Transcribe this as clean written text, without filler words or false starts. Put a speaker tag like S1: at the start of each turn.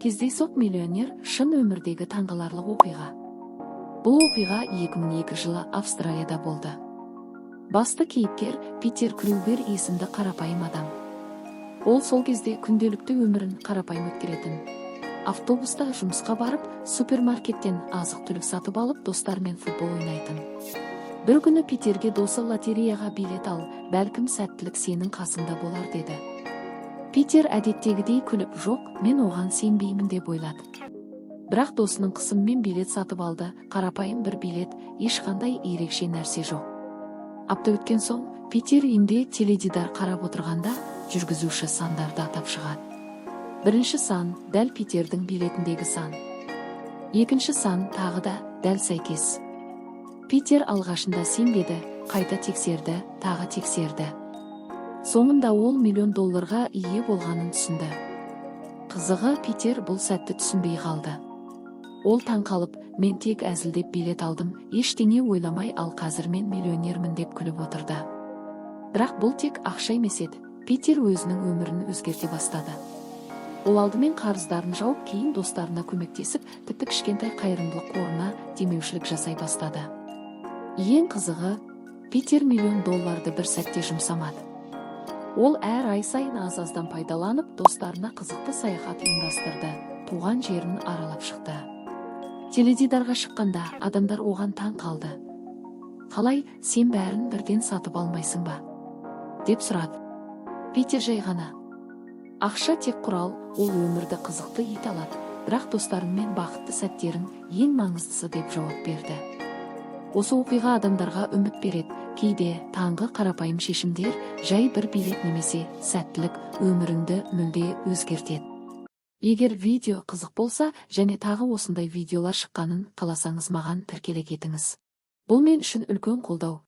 S1: Кездейсоқ миллионер шын өмірдегі таңғаларлық оқиға. Бұл оқиға 2002 жылы Австралияда болды. Басты кейіпкер Питер Крюгер есімді қарапайым адам. Ол сол кезде күнделікті өмірін қарапайым өткеретін. Автобуста жұмысқа барып, супермаркеттен азық-түлік сатып алып, достармен футбол ойнайтын. Бір күні Питерге досы лотереяға билет ал, бәлкім сәттілік сенің қасында болар деді. Питер әдеттегідей күліп, жоқ, мен оған сенбеймін деп ойлады. Бірақ досының қысымымен билет сатып алды, қарапайым бір билет, ешқандай ерекше нәрсе жоқ. Апта өткен соң, Питер үйінде теледидар қарап отырғанда, жүргізуші сандарды атап шығады. Бірінші сан дәл Питердің билетіндегі сан. Екінші сан тағы да дәл сәйкес. Питер алғашында сенбеді, қайта тексерді, тағы тексерді. Соңында ол $1 миллион ие болғанын түсінді. Қызығы, Питер бұл сәтті түсінбей қалды. Ол таң қалып, мен тек әзілдеп билет алдым, ештеңе ойламай, ал қазір мен миллионермін деп күліп отырды. Бірақ бұл тек ақша емес еді. Питер өзінің өмірін өзгерте бастады. Ол алдымен қарыздарын жауып, кейін достарына көмектесіп, тіпті кішкентай қайырымдылық қорына демеушілік жасай бастады. Ең қызығы, Питер $1 миллион бір сәтте жұмсамады. Ол әр ай сайын аз-аздан пайдаланып, достарына қызықты саяхат ұйымдастырды, туған жерін аралап шықты. Теледидарға шыққанда адамдар оған таң қалды. Қалай, сен бәрін бірден сатып алмайсың ба? Деп сұрады. Питер жай ғана. Ақша тек құрал, ол өмірді қызықты ете алады, бірақ достарыңмен бақытты сәттерің ең маңыздысы деп жауап берді. Осы оқиға адамдарға үміт береді. Кейде таңғы қарапайым шешімдер жай бір билет немесе сәттілік өміріңді мүлде өзгертеді. Егер видео қызық болса және тағы осындай видеолар шыққанын қаласаңыз, маған тіркеле кетіңіз. Бұл мен үшін үлкен қолдау.